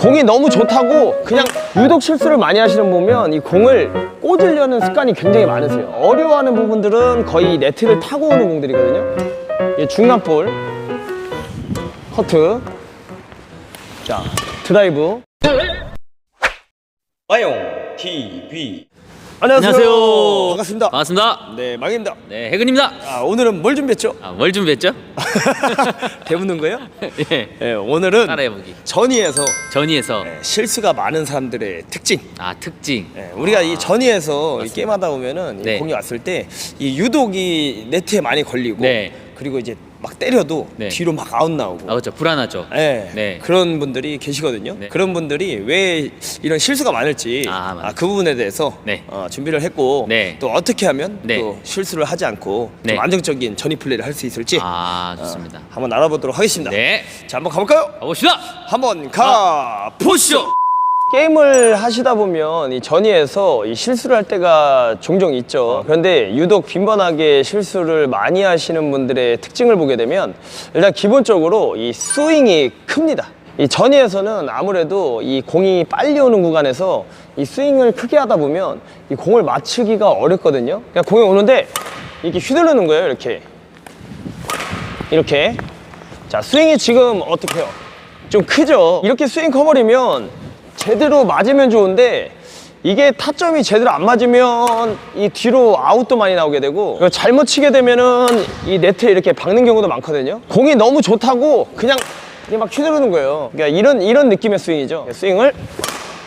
공이 너무 좋다고 그냥 유독 실수를 많이 하시는 분 보면 이 공을 꽂으려는 습관이 굉장히 많으세요. 어려워하는 부분들은 거의 네트를 타고 오는 공들이거든요. 중간볼, 커트, 자 드라이브. 마용 TV. 안녕하세요. 반갑습니다. 반갑습니다. 네, 망입니다. 네, 해근입니다. 오늘은 뭘 준비했죠? 뭘 준비했죠? 배우는 거예요? 예. 네, 오늘은 따라해보기. 전위에서 전위에서 실수가 많은 사람들의 특징. 특징. 우리가 이 전위에서 이 게임하다 보면은 네. 이 공이 왔을 때 이 유독 이 네트에 많이 걸리고 네. 그리고 이제 막 때려도 네. 뒤로 막 아웃 나오고 그렇죠. 불안하죠. 네. 네. 그런 분들이 계시거든요. 네. 그런 분들이 왜 이런 실수가 많을지 맞아요. 그 부분에 대해서 네. 준비를 했고 네. 또 어떻게 하면 네. 또 실수를 하지 않고 네. 좀 안정적인 전위 플레이를 할 수 있을지 좋습니다. 한번 알아보도록 하겠습니다. 네. 자, 한번 가볼까요? 가봅시다. 한번 가 보시죠. 게임을 하시다 보면 이 전위에서 이 실수를 할 때가 종종 있죠. 그런데 유독 빈번하게 실수를 많이 하시는 분들의 특징을 보게 되면 일단 기본적으로 이 스윙이 큽니다. 이 전위에서는 아무래도 이 공이 빨리 오는 구간에서 이 스윙을 크게 하다 보면 이 공을 맞추기가 어렵거든요. 그러니까 공이 오는데 이렇게 휘두르는 거예요. 이렇게. 자, 스윙이 지금 어떻게 해요? 좀 크죠? 이렇게 스윙 커버리면 제대로 맞으면 좋은데 이게 타점이 제대로 안 맞으면 이 뒤로 아웃도 많이 나오게 되고 잘못 치게 되면은 이 네트에 이렇게 박는 경우도 많거든요. 공이 너무 좋다고 그냥 막 휘두르는 거예요. 그러니까 이런 느낌의 스윙이죠. 스윙을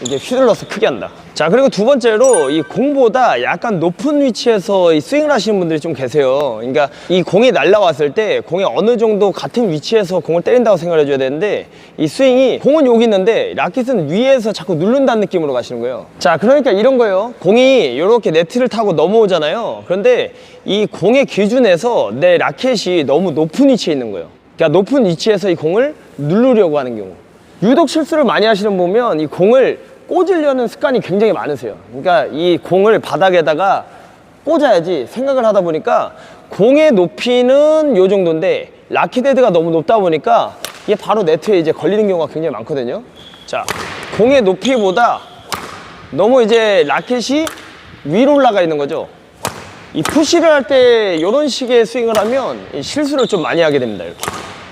이게 휘둘러서 크게 한다. 자, 그리고 두 번째로 이 공보다 약간 높은 위치에서 이 스윙을 하시는 분들이 좀 계세요. 그러니까 이 공이 날라왔을 때 공이 어느 정도 같은 위치에서 공을 때린다고 생각을 해줘야 되는데 이 스윙이 공은 여기 있는데 라켓은 위에서 자꾸 누른다는 느낌으로 가시는 거예요. 자, 그러니까 이런 거예요. 공이 이렇게 네트를 타고 넘어오잖아요. 그런데 이 공의 기준에서 내 라켓이 너무 높은 위치에 있는 거예요. 그러니까 높은 위치에서 이 공을 누르려고 하는 경우. 유독 실수를 많이 하시는 분 보면 이 공을 꽂으려는 습관이 굉장히 많으세요. 그러니까 이 공을 바닥에다가 꽂아야지 생각을 하다 보니까 공의 높이는 요 정도인데 라켓 헤드가 너무 높다 보니까 이게 바로 네트에 이제 걸리는 경우가 굉장히 많거든요. 자, 공의 높이보다 너무 이제 라켓이 위로 올라가 있는 거죠. 이 푸시를 할 때 이런 식의 스윙을 하면 이 실수를 좀 많이 하게 됩니다. 이렇게.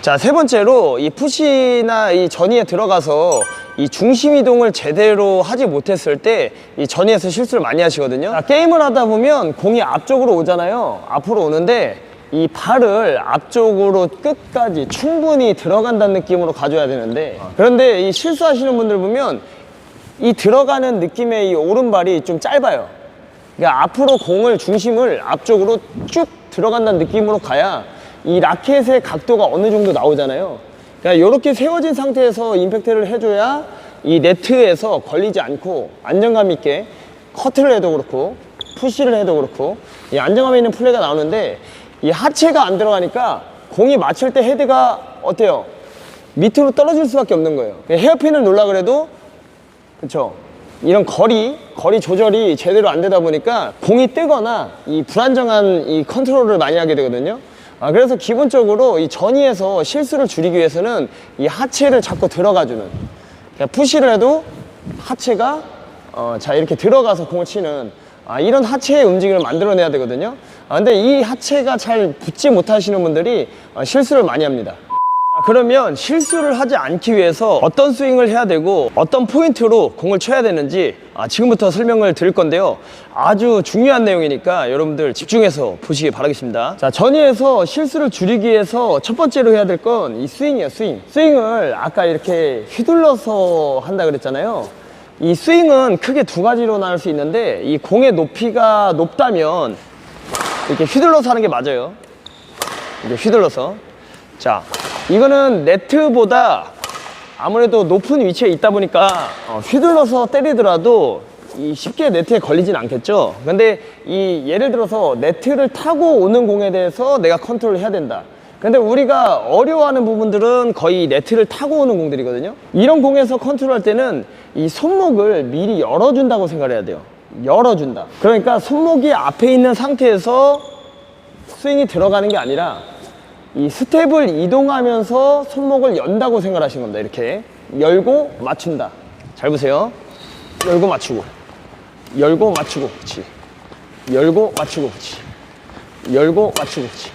자, 세 번째로 이 푸시나 이 전위에 들어가서 이 중심 이동을 제대로 하지 못했을 때 이 전위에서 실수를 많이 하시거든요. 자, 게임을 하다 보면 공이 앞쪽으로 오잖아요. 앞으로 오는데 이 발을 앞쪽으로 끝까지 충분히 들어간다는 느낌으로 가져야 되는데 그런데 이 실수하시는 분들 보면 이 들어가는 느낌의 이 오른발이 좀 짧아요. 그러니까 앞으로 공을 중심을 앞쪽으로 쭉 들어간다는 느낌으로 가야 이 라켓의 각도가 어느 정도 나오잖아요. 그러니까 이렇게 세워진 상태에서 임팩트를 해줘야 이 네트에서 걸리지 않고 안정감 있게 커트를 해도 그렇고 푸시를 해도 그렇고 이 안정감 있는 플레이가 나오는데 이 하체가 안 들어가니까 공이 맞출 때 헤드가 어때요? 밑으로 떨어질 수밖에 없는 거예요. 헤어핀을 놓으려고 그래도 그렇죠. 이런 거리 조절이 제대로 안 되다 보니까 공이 뜨거나 이 불안정한 이 컨트롤을 많이 하게 되거든요. 그래서 기본적으로 이 전위에서 실수를 줄이기 위해서는 이 하체를 자꾸 들어가주는, 그러니까 푸시를 해도 하체가 자 이렇게 들어가서 공을 치는 이런 하체의 움직임을 만들어내야 되거든요. 근데 이 하체가 잘 붙지 못하시는 분들이 실수를 많이 합니다. 그러면 실수를 하지 않기 위해서 어떤 스윙을 해야 되고 어떤 포인트로 공을 쳐야 되는지 지금부터 설명을 드릴 건데요. 아주 중요한 내용이니까 여러분들 집중해서 보시기 바라겠습니다. 자, 전위에서 실수를 줄이기 위해서 첫 번째로 해야 될 건 이 스윙이에요. 스윙을 아까 이렇게 휘둘러서 한다 그랬잖아요. 이 스윙은 크게 두 가지로 나눌 수 있는데 이 공의 높이가 높다면 이렇게 휘둘러서 하는 게 맞아요. 이렇게 휘둘러서. 자, 이거는 네트보다 아무래도 높은 위치에 있다 보니까 휘둘러서 때리더라도 쉽게 네트에 걸리진 않겠죠. 근데 이 예를 들어서 네트를 타고 오는 공에 대해서 내가 컨트롤을 해야 된다. 근데 우리가 어려워하는 부분들은 거의 네트를 타고 오는 공들이거든요. 이런 공에서 컨트롤할 때는 이 손목을 미리 열어준다고 생각을 해야 돼요. 열어준다. 그러니까 손목이 앞에 있는 상태에서 스윙이 들어가는 게 아니라 이 스텝을 이동하면서 손목을 연다고 생각하시는 겁니다. 이렇게 열고 맞춘다. 잘 보세요. 열고 맞추고, 열고 맞추고, 그렇지. 열고 맞추고, 그렇지. 열고 맞추고, 그렇지.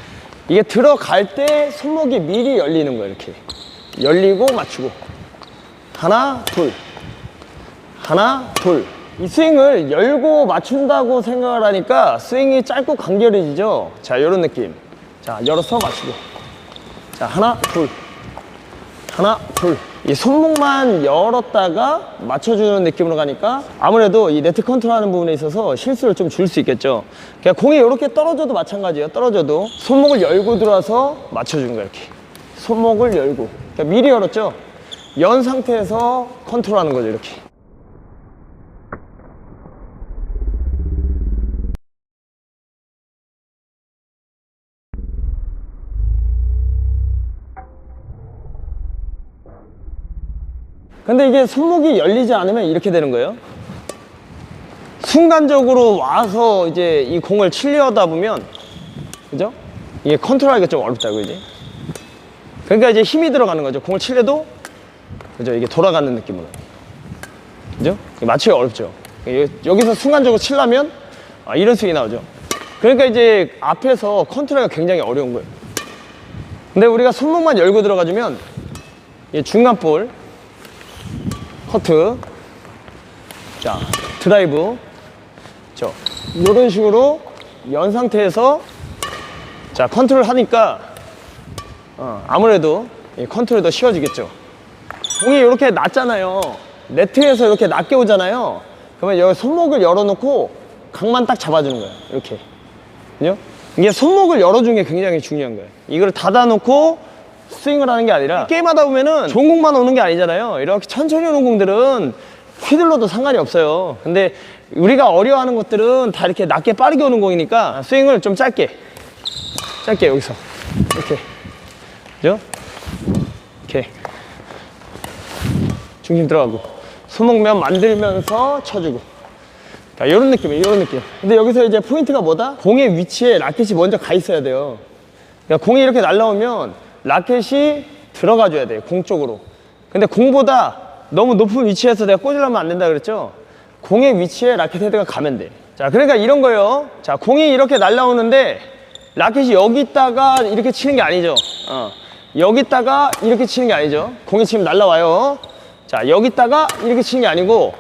이게 들어갈 때 손목이 미리 열리는 거예요. 이렇게 열리고 맞추고, 하나 둘, 하나 둘. 이 스윙을 열고 맞춘다고 생각을 하니까 스윙이 짧고 간결해지죠. 자, 이런 느낌. 자, 열어서 맞추고, 자, 하나 둘, 하나 둘. 이 손목만 열었다가 맞춰주는 느낌으로 가니까 아무래도 이 네트 컨트롤하는 부분에 있어서 실수를 좀 줄 수 있겠죠. 그냥 공이 이렇게 떨어져도 마찬가지예요. 떨어져도 손목을 열고 들어와서 맞춰주는 거예요. 이렇게 손목을 열고, 그러니까 미리 열었죠. 연 상태에서 컨트롤하는 거죠. 이렇게. 근데 이게 손목이 열리지 않으면 이렇게 되는 거예요. 순간적으로 와서 이제 이 공을 치려다 보면, 그죠? 이게 컨트롤하기가 좀 어렵다고, 이제. 그러니까 이제 힘이 들어가는 거죠. 공을 치려도, 그죠? 이게 돌아가는 느낌으로. 그죠? 맞추기 어렵죠. 여기서 순간적으로 치려면, 이런 스윙이 나오죠. 그러니까 이제 앞에서 컨트롤하기가 굉장히 어려운 거예요. 근데 우리가 손목만 열고 들어가주면, 이 중간 볼, 커트, 자, 드라이브, 이런 식으로 연 상태에서 자, 컨트롤 하니까 아무래도 이 컨트롤이 더 쉬워지겠죠. 공이 이렇게 낮잖아요. 네트에서 이렇게 낮게 오잖아요. 그러면 여기 손목을 열어놓고 각만 딱 잡아주는 거예요. 이렇게. 그죠? 이게 손목을 열어주는 게 굉장히 중요한 거예요. 이걸 닫아놓고 스윙을 하는 게 아니라, 게임하다 보면은 좋은 공만 오는 게 아니잖아요. 이렇게 천천히 오는 공들은 휘둘러도 상관이 없어요. 근데 우리가 어려워하는 것들은 다 이렇게 낮게 빠르게 오는 공이니까 스윙을 좀 짧게 여기서 이렇게, 그죠? 이렇게 중심 들어가고 손목면 만들면서 쳐주고, 자, 이런 느낌이에요. 이런 느낌. 근데 여기서 이제 포인트가 뭐다? 공의 위치에 라켓이 먼저 가 있어야 돼요. 그러니까 공이 이렇게 날라오면 라켓이 들어가줘야 돼요. 공 쪽으로. 근데 공보다 너무 높은 위치에서 내가 꽂으려면 안 된다 그랬죠? 공의 위치에 라켓 헤드가 가면 돼. 자, 그러니까 이런 거예요. 자, 공이 이렇게 날라오는데 라켓이 여기 있다가 이렇게 치는 게 아니죠. 여기 있다가 이렇게 치는 게 아니죠. 공이 지금 날라와요. 자, 여기 있다가 이렇게 치는 게 아니고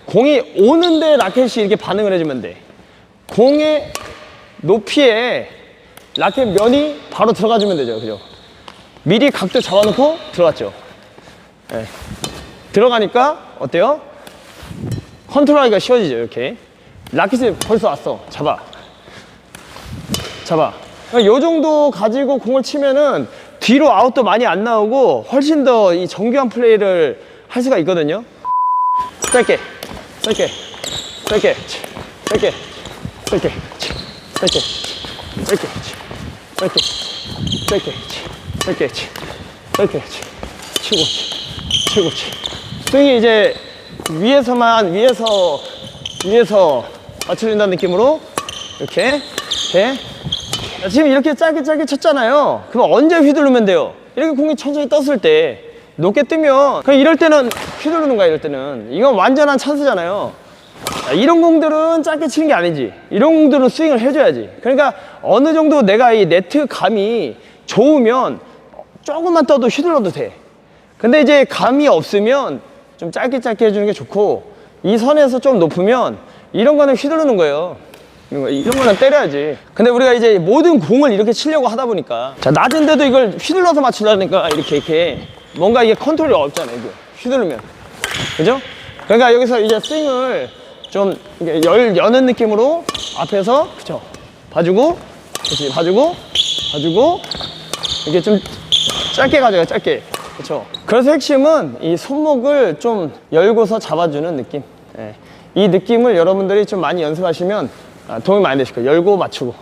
공이 오는데 라켓이 이렇게 반응을 해주면 돼. 공의 높이에 라켓 면이 바로 들어가주면 되죠. 그죠? 미리 각도 잡아놓고 들어갔죠. 네. 들어가니까 어때요? 컨트롤하기가 쉬워지죠. 이렇게 라켓이 벌써 왔어. 잡아. 이 정도 가지고 공을 치면은 뒤로 아웃도 많이 안 나오고 훨씬 더 이 정교한 플레이를 할 수가 있거든요. 짧게 치고 스윙이 이제 위에서 맞춰준다는 느낌으로 이렇게. 지금 이렇게 짧게 쳤잖아요. 그럼 언제 휘두르면 돼요? 이렇게 공이 천천히 떴을 때 높게 뜨면, 그냥 이럴 때는 휘두르는 거야. 이럴 때는 이건 완전한 찬스잖아요. 자, 이런 공들은 짧게 치는 게 아니지. 이런 공들은 스윙을 해줘야지. 그러니까 어느 정도 내가 이 네트 감이 좋으면 조금만 떠도 휘둘러도 돼. 근데 이제 감이 없으면 좀 짧게 해주는 게 좋고, 이 선에서 좀 높으면 이런 거는 휘두르는 거예요. 이런 거는 때려야지. 근데 우리가 이제 모든 공을 이렇게 치려고 하다 보니까, 자, 낮은데도 이걸 휘둘러서 맞추려니까 이렇게 뭔가 이게 컨트롤이 어렵잖아요. 이게 휘두르면, 그죠? 그러니까 여기서 이제 스윙을 좀 여는 느낌으로 앞에서, 그쵸? 봐주고, 그렇지? 봐주고 이렇게 좀 짧게 가져가요. 짧게. 그렇죠. 그래서 핵심은 이 손목을 좀 열고서 잡아주는 느낌. 예. 이 느낌을 여러분들이 좀 많이 연습하시면 도움이 많이 되실 거예요. 열고 맞추고.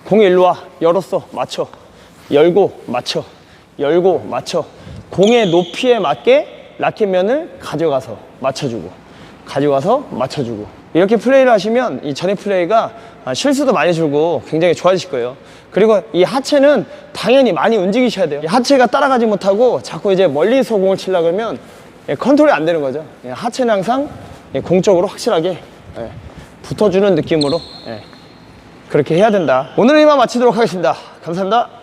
공이 일로 와. 열었어. 맞춰. 열고 맞춰. 공의 높이에 맞게 라켓면을 가져가서 맞춰주고. 이렇게 플레이를 하시면 이 전위 플레이가 실수도 많이 줄고 굉장히 좋아지실 거예요. 그리고 이 하체는 당연히 많이 움직이셔야 돼요. 이 하체가 따라가지 못하고 자꾸 이제 멀리서 공을 치려고 그러면 컨트롤이 안 되는 거죠. 하체는 항상 공 쪽으로 확실하게 붙어주는 느낌으로 그렇게 해야 된다. 오늘은 이만 마치도록 하겠습니다. 감사합니다.